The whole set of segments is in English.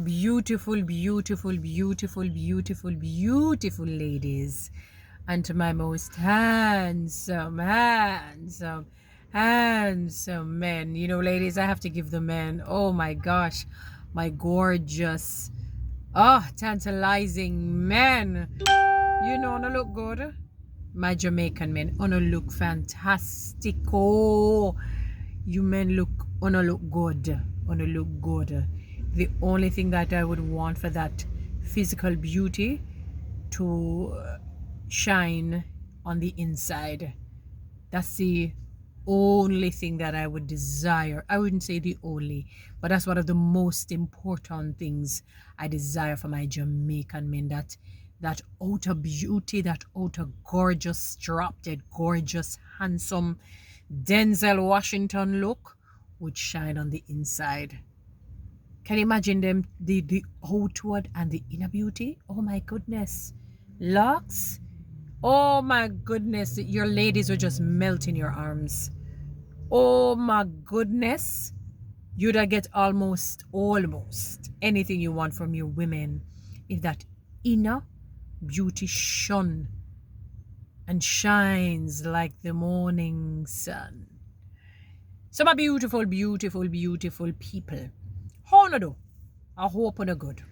Beautiful, beautiful, beautiful, beautiful, beautiful ladies, and to my most handsome, handsome, handsome men. You know, ladies, I have to give the men, oh my gosh, my gorgeous, tantalizing men. You know, wanna look good? My Jamaican men, wanna look fantastic. Oh, you men wanna look good. Wanna look good. The only thing that I would want for that physical beauty to shine on the inside. That's the only thing that I would desire. I wouldn't say the only, but that's one of the most important things I desire for my Jamaican men. That outer beauty, that outer gorgeous, drop dead gorgeous, handsome Denzel Washington look would shine on the inside. Can you imagine them, the outward and the inner beauty? Oh my goodness. Locks? Oh my goodness. Your ladies will just melt in your arms. Oh my goodness. You'd get almost anything you want from your women if that inner beauty shone and shines like the morning sun. So my beautiful, beautiful, beautiful people. How do? I hope on a good.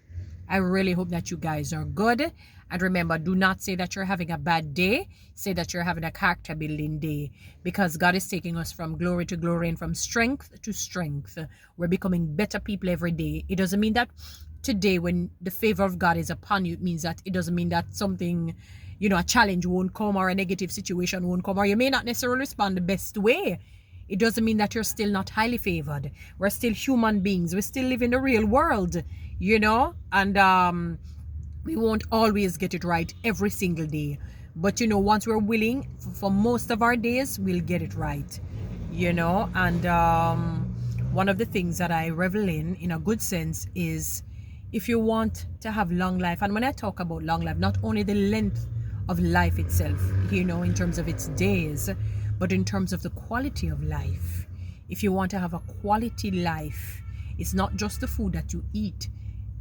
I really hope that you guys are good. And remember, do not say that you're having a bad day. Say that you're having a character building day. Because God is taking us from glory to glory and from strength to strength. We're becoming better people every day. It doesn't mean that today when the favor of God is upon you, it doesn't mean that something, a challenge won't come or a negative situation won't come, or you may not necessarily respond the best way. It doesn't mean that you're still not highly favored. We're still human beings. We still live in the real world, and we won't always get it right every single day. But, once we're willing, for most of our days, we'll get it right, And one of the things that I revel in a good sense, is if you want to have long life, and when I talk about long life, not only the length of life itself, in terms of its days, but in terms of the quality of life. If you want to have a quality life, it's not just the food that you eat,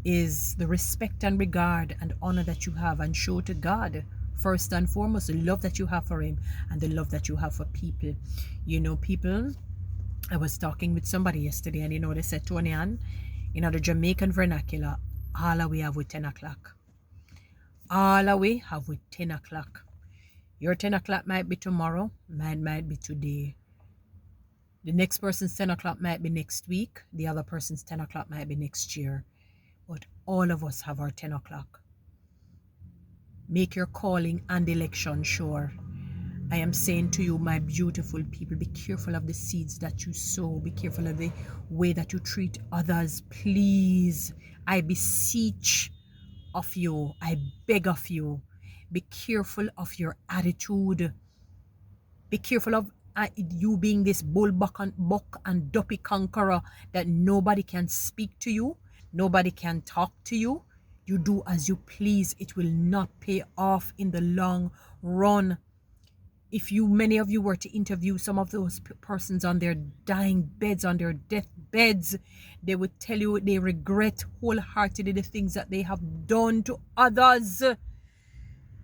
is the respect and regard and honor that you have and show to God. First and foremost, the love that you have for Him and the love that you have for people. People, I was talking with somebody yesterday and they said, Toni-Ann, the Jamaican vernacular, all we have with 10 o'clock. All we have with 10 o'clock. Your 10 o'clock might be tomorrow, mine might be today. The next person's 10 o'clock might be next week. The other person's 10 o'clock might be next year. But all of us have our 10 o'clock. Make your calling and election sure. I am saying to you, my beautiful people, be careful of the seeds that you sow. Be careful of the way that you treat others. Please, I beseech of you. I beg of you. Be careful of your attitude. Be careful of you being this buck and duppy conqueror that nobody can speak to you. Nobody can talk to you. You do as you please. It will not pay off in the long run. If many of you were to interview some of those persons on their dying beds, on their death beds, they would tell you they regret wholeheartedly the things that they have done to others.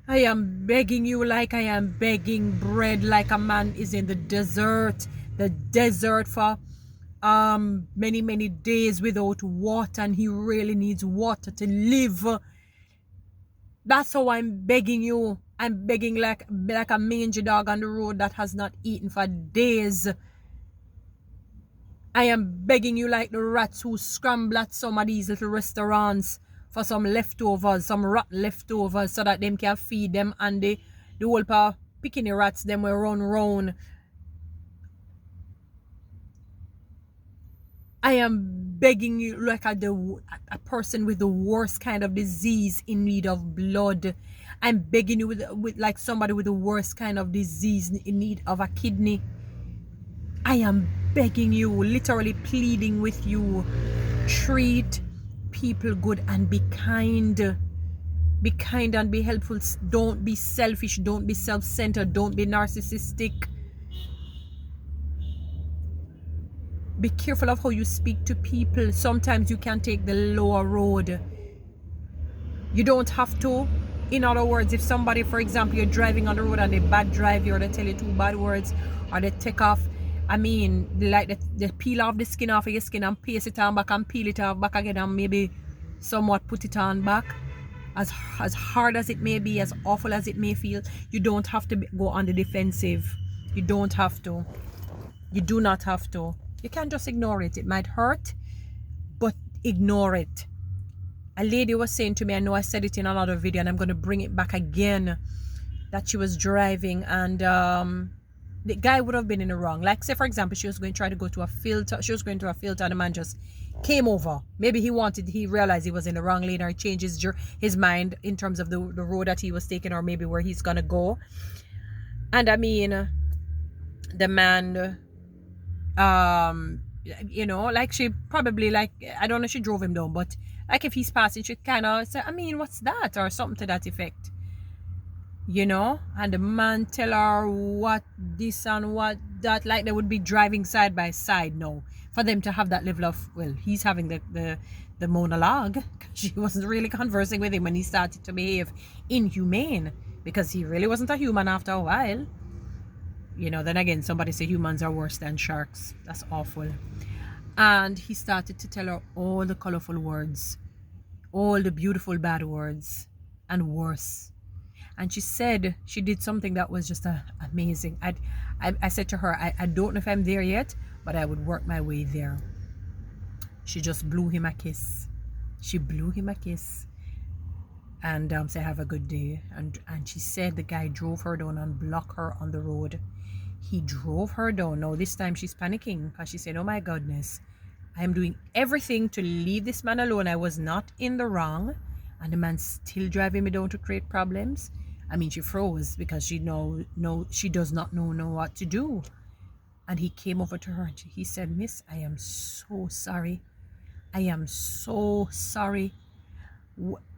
I am begging you like I am begging bread, like a man is in the desert for many, many days without water, and he really needs water to live. That's how I'm begging you. I'm begging like a mangy dog on the road that has not eaten for days. I am begging you like the rats who scramble at some of these little restaurants for some leftovers, some rat leftovers, so that them can feed them, and the whole pair picking the rats them will run round. I am begging you like a person with the worst kind of disease in need of blood. I'm begging you with like somebody with the worst kind of disease in need of a kidney. I am begging you, literally pleading with you, treat people good and be kind. Be kind and be helpful. Don't be selfish. Don't be self-centered. Don't be narcissistic. Be careful of how you speak to people. Sometimes you can take the lower road. You don't have to. In other words, if somebody, for example, you're driving on the road and they bad drive you, or they tell you two bad words, or they take off, I mean, like they peel off the skin off of your skin and paste it on back and peel it off back again and maybe somewhat put it on back. As hard as it may be, as awful as it may feel, you don't have to go on the defensive. You don't have to. You do not have to. You can't just ignore it. It might hurt, but ignore it. A lady was saying to me, I know I said it in another video and I'm going to bring it back again, that she was driving and the guy would have been in the wrong. Like, say for example, she was going to try to go to a filter. She was going to a filter and the man just came over. Maybe he realized he was in the wrong lane, or he changed his mind in terms of the road that he was taking, or maybe where he's going to go. And I mean, the man, you know, like she probably, like, I don't know if she drove him down, but like if he's passing, she kind of say, I mean, what's that? Or something to that effect. You know? And the man tell her what this and what that. Like they would be driving side by side now. For them to have that level of, well, he's having the monologue. She wasn't really conversing with him when he started to behave inhumane. Because he really wasn't a human after a while. You know, then again, somebody say humans are worse than sharks. That's awful. And he started to tell her all the colorful words, all the beautiful bad words, and worse. And she said she did something that was just amazing. I said to her, I don't know if I'm there yet, but I would work my way there. She just blew him a kiss. She blew him a kiss. And said, have a good day. And she said the guy drove her down and blocked her on the road. He drove her down. Now this time she's panicking because she said, oh my goodness, I am doing everything to leave this man alone. I was not in the wrong. And the man's still driving me down to create problems. I mean, she froze because she does not know what to do. And he came over to her and he said, Miss, I am so sorry. I am so sorry.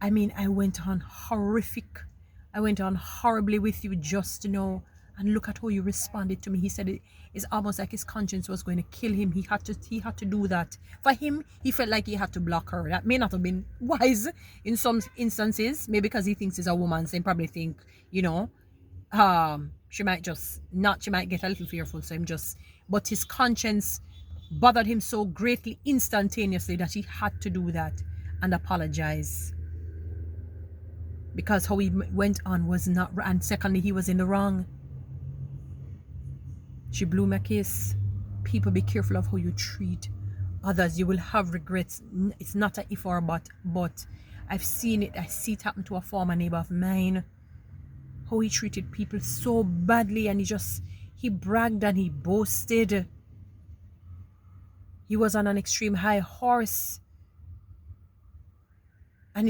I mean, I went on horrific. I went on horribly with you just to know. And look at how you responded to me. He said it's almost like his conscience was going to kill him. He had to do that. For him, he felt like he had to block her. That may not have been wise in some instances. Maybe because he thinks he's a woman, so he probably think, you know, she might get a little fearful. So but his conscience bothered him so greatly instantaneously that he had to do that and apologize. Because how he went on was not, and secondly, he was in the wrong. She blew me a kiss. People, be careful of how you treat others. You will have regrets. It's not a if or but I've seen it. I see it happen to a former neighbor of mine. How he treated people so badly, and he bragged and he boasted. He was on an extreme high horse. And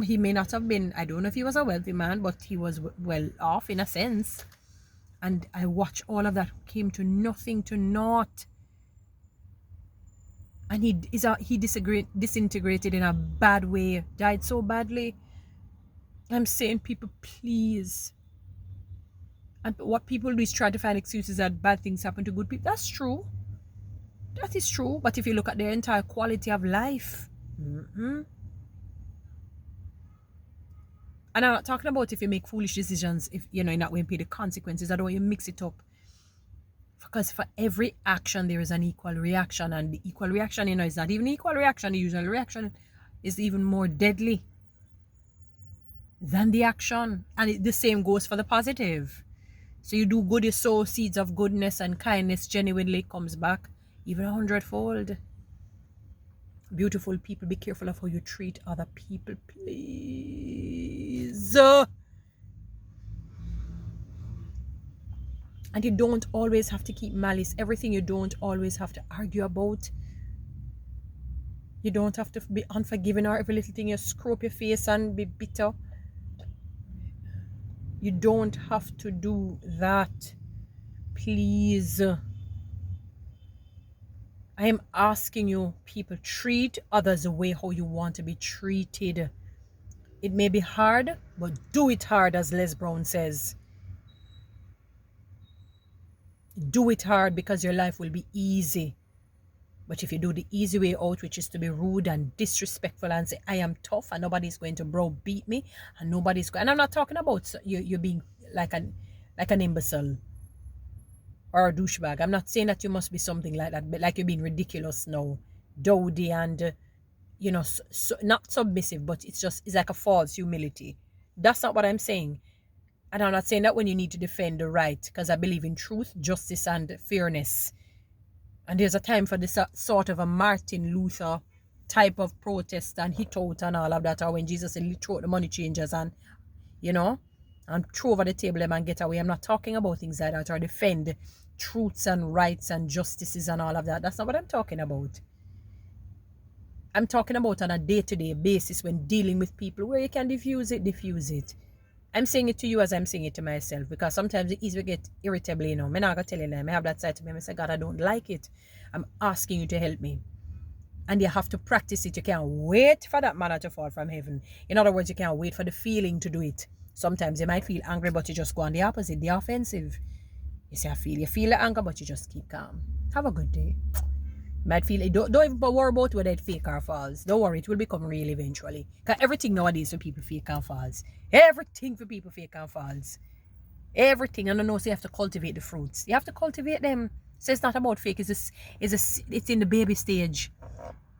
he may not have been, I don't know if he was a wealthy man, but he was well off in a sense. And I watched all of that came to nothing, to naught. And he disintegrated in a bad way, died so badly. I'm saying, people, please. And what people do is try to find excuses that bad things happen to good people. That's true. That is true. But if you look at their entire quality of life, and I'm not talking about if you make foolish decisions, if you're not going to pay the consequences. I don't want you mix it up. Because for every action, there is an equal reaction. And the equal reaction, is not even equal reaction. The usual reaction is even more deadly than the action. And the same goes for the positive. So you do good, you sow seeds of goodness and kindness, genuinely comes back even 100-fold. Beautiful people, be careful of how you treat other people, please. And you don't always have to keep malice. Everything you don't always have to argue about. You don't have to be unforgiving, or every little thing you screw up your face and be bitter. You don't have to do that. Please. I am asking you, people, treat others the way how you want to be treated. It may be hard, but do it hard, as Les Brown says. Do it hard, because your life will be easy. But if you do the easy way out, which is to be rude and disrespectful and say, I am tough and nobody's going to browbeat me and nobody's going, and I'm not talking about you being like an imbecile or a douchebag. I'm not saying that you must be something like that, but like you're being ridiculous now, dowdy and, not submissive, but it's like a false humility. That's not what I'm saying. And I'm not saying that when you need to defend the right, because I believe in truth, justice, and fairness. And there's a time for this sort of a Martin Luther type of protest and hit out and all of that, or when Jesus said, throw out the money changers and, and throw over the table them and get away. I'm not talking about things like that, or defend truths and rights and justices and all of that. That's not what I'm talking about. I'm talking about on a day-to-day basis when dealing with people where you can diffuse it. I'm saying it to you as I'm saying it to myself, because sometimes it's easy to get irritable, I'm not going to tell you, I have that side to me. I say, God, I don't like it. I'm asking you to help me. And you have to practice it. You can't wait for that manna to fall from heaven. In other words, you can't wait for the feeling to do it. Sometimes you might feel angry, but you just go on the opposite, the offensive. You say, you feel the anger, but you just keep calm. Have a good day. You might feel it. Don't even worry about whether it's fake or false. Don't worry, it will become real eventually. Because everything nowadays for people fake and false. Everything for people fake and false. Everything. And I know, so you have to cultivate the fruits. You have to cultivate them. So it's not about fake. It's in the baby stage.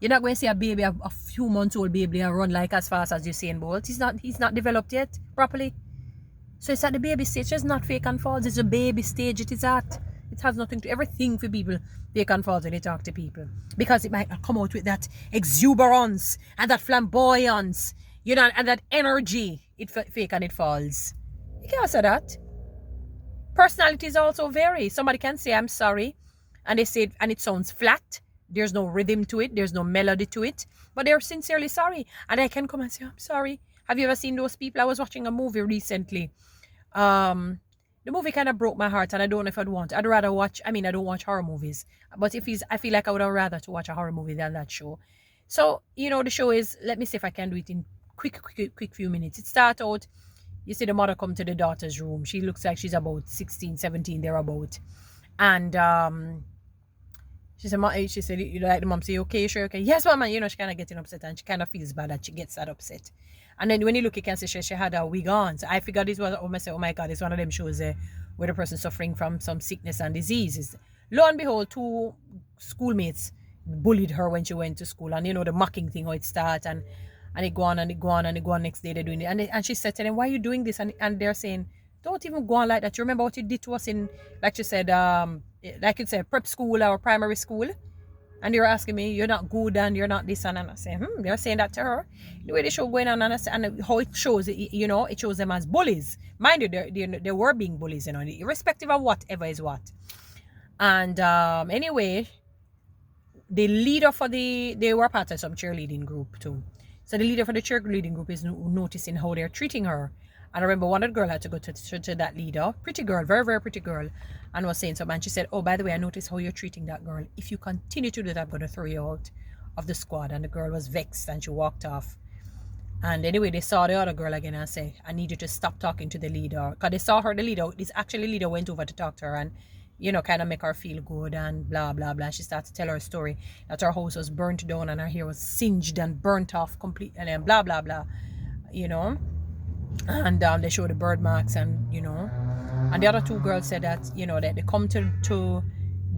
You're not going to see a baby, a few months old baby, and run like as fast as Usain Bolt. He's not developed yet properly. So it's at the baby stage. It's not fake and false. It's a baby stage. It is at. It has nothing to everything for people fake and false when they talk to people, because it might not come out with that exuberance and that flamboyance, and that energy. It fake and it falls. You can't say that. Personalities also vary. Somebody can say I'm sorry, and they say it, and it sounds flat. There's no rhythm to it. There's no melody to it, but they're sincerely sorry. And I can come and say, I'm sorry. Have you ever seen those people? I was watching a movie recently. The movie kind of broke my heart, and I don't know if I'd rather watch, I don't watch horror movies, but I feel like I would have rather to watch a horror movie than that show. So, the show is, let me see if I can do it in quick few minutes. It starts out, you see the mother come to the daughter's room. She looks like she's about 16, 17, thereabout. And, she said, like the mom say, okay, sure, okay. Yes, mama, she kind of getting upset, and she kind of feels bad that she gets that upset. And then when you look, you can see she had a wig on. So I figured this was, oh my God, it's one of them shows where the person suffering from some sickness and diseases. Lo and behold, 2 schoolmates bullied her when she went to school. And the mocking thing, how it starts, and it go on and it go on and it go on next day they're doing it. And she said to them, why are you doing this? And they're saying, don't even go on like that. You remember what you did to us in, like she said, like you said, prep school or primary school? And you're asking me, you're not good and you're not this and I say, they're saying that to her. The way the show going on, and how it shows, it shows them as bullies. Mind you, they were being bullies, irrespective of whatever is what. And anyway, the leader they were part of some cheerleading group too. So the leader for the cheerleading group is noticing how they're treating her. And I remember one of the girl had to go to that leader, pretty girl, very, very pretty girl, and was saying something. And she said, oh, by the way, I noticed how you're treating that girl. If you continue to do that, I'm going to throw you out of the squad. And the girl was vexed and she walked off. And anyway, they saw the other girl again and said, I need you to stop talking to the leader. Because they saw her, the leader went over to talk to her and, kind of make her feel good and blah, blah, blah. She started to tell her a story that her house was burnt down and her hair was singed and burnt off completely and then blah, blah, blah, And they showed the bird marks and, and the other 2 girls said that, that they come to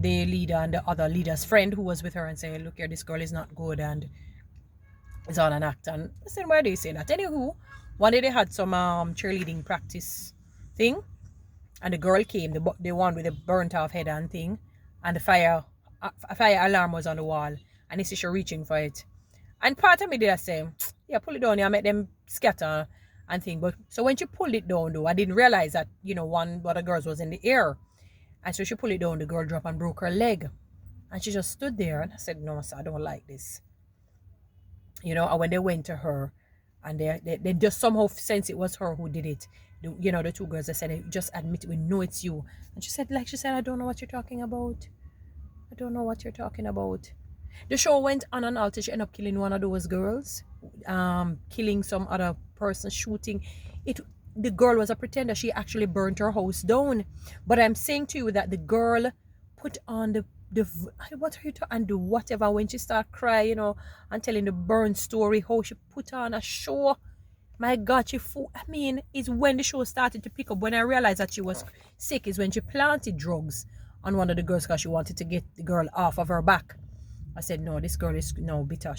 the leader and the other leader's friend who was with her and say, look here, this girl is not good and it's all an act. And I said, why do you say that? Anywho, one day they had some cheerleading practice thing, and the girl came, the one with the burnt off head and thing, and the fire alarm was on the wall, and they see she reaching for it. And part of me did say, yeah, pull it down here, make them scatter and thing. But so when she pulled it down though, I didn't realize that, one of the girls was in the air. And so she pulled it down, the girl dropped and broke her leg. And she just stood there, and I said, no, sir, I don't like this. And when they went to her, and they just somehow sense it was her who did it. The 2 girls, they said, just admit it, we know it's you. And she said, I don't know what you're talking about. I don't know what you're talking about. The show went on and on till she ended up killing one of those girls, killing some other person, shooting. The girl was a pretender. She actually burnt her house down. But I'm saying to you that the girl put on what are you talking, and do whatever. When she start crying, you know, and telling the burn story, how she put on a show. My God, I mean, it's when the show started to pick up. When I realized that she was sick, is when she planted drugs on one of the girls because she wanted to get the girl off of her back. I said, no, this girl is no bitter.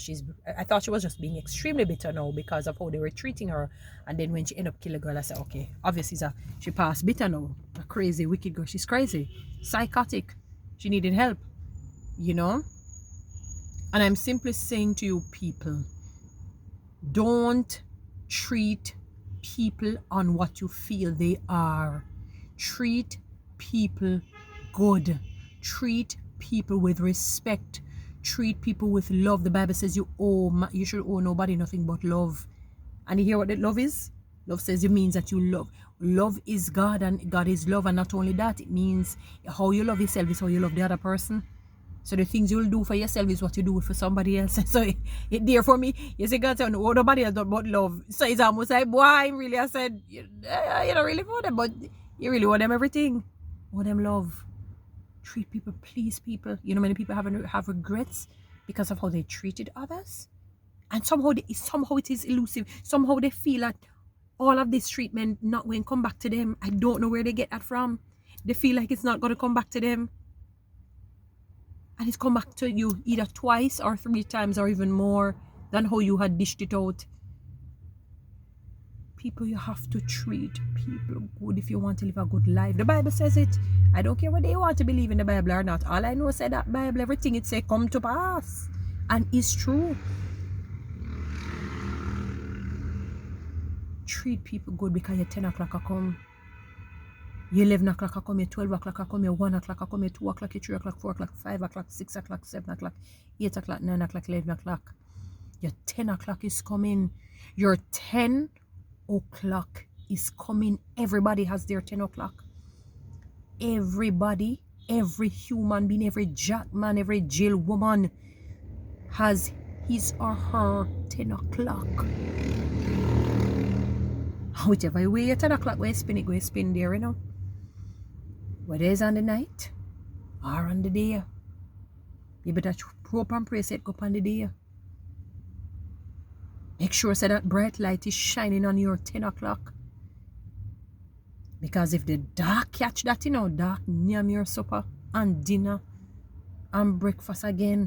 I thought she was just being extremely bitter now because of how they were treating her. And then when she ended up killing the girl, I said, okay, obviously she passed bitter now. A crazy, wicked girl. She's crazy, psychotic. She needed help, you know. And I'm simply saying to you people, don't treat people on what you feel they are. Treat people good. Treat people with respect. Treat people with love. The Bible says you should owe nobody nothing but love. And you hear what that love is? Love says it means that you love. Love is God and God is love. And not only that, it means how you love yourself is how you love the other person. So the things you'll do for yourself is what you do for somebody else. So it there for me. You see, God said, no, nobody else but love. So it's almost like, boy, really, I said, you don't really want them, but you really want them everything. Want them love. Treat people, please people. You know, many people have regrets because of how they treated others. And somehow it is elusive. Somehow they feel that all of this treatment not going to come back to them. I don't know where they get that from. They feel like it's not going to come back to them. And it's come back to you either twice or 3 times or even more than how you had dished it out. People, you have to treat people good if you want to live a good life. The Bible says it. I don't care whether you want to believe in the Bible or not. All I know is that Bible, everything it says come to pass. And it's true. Treat people good because your 10 o'clock will come. Your 11 o'clock will come, your 12 o'clock will come, your 1 o'clock will come, your 2 o'clock, your 3 o'clock, 4 o'clock, 5 o'clock, 6 o'clock, 7 o'clock, 8 o'clock, 9 o'clock, 11 o'clock. Your 10 o'clock is coming. Your 10 o'clock is coming. Everybody has their 10 o'clock. Everybody, every human being, every jackman, every jail woman has his or her 10 o'clock. Whichever way your 10 o'clock, where you spin it, go spin there, you know. Whether it's on the night or on the day, you better hope and pray set up on the day. Make sure so that bright light is shining on your 10 o'clock. Because if the dark catch that, you know, dark near your supper and dinner and breakfast again.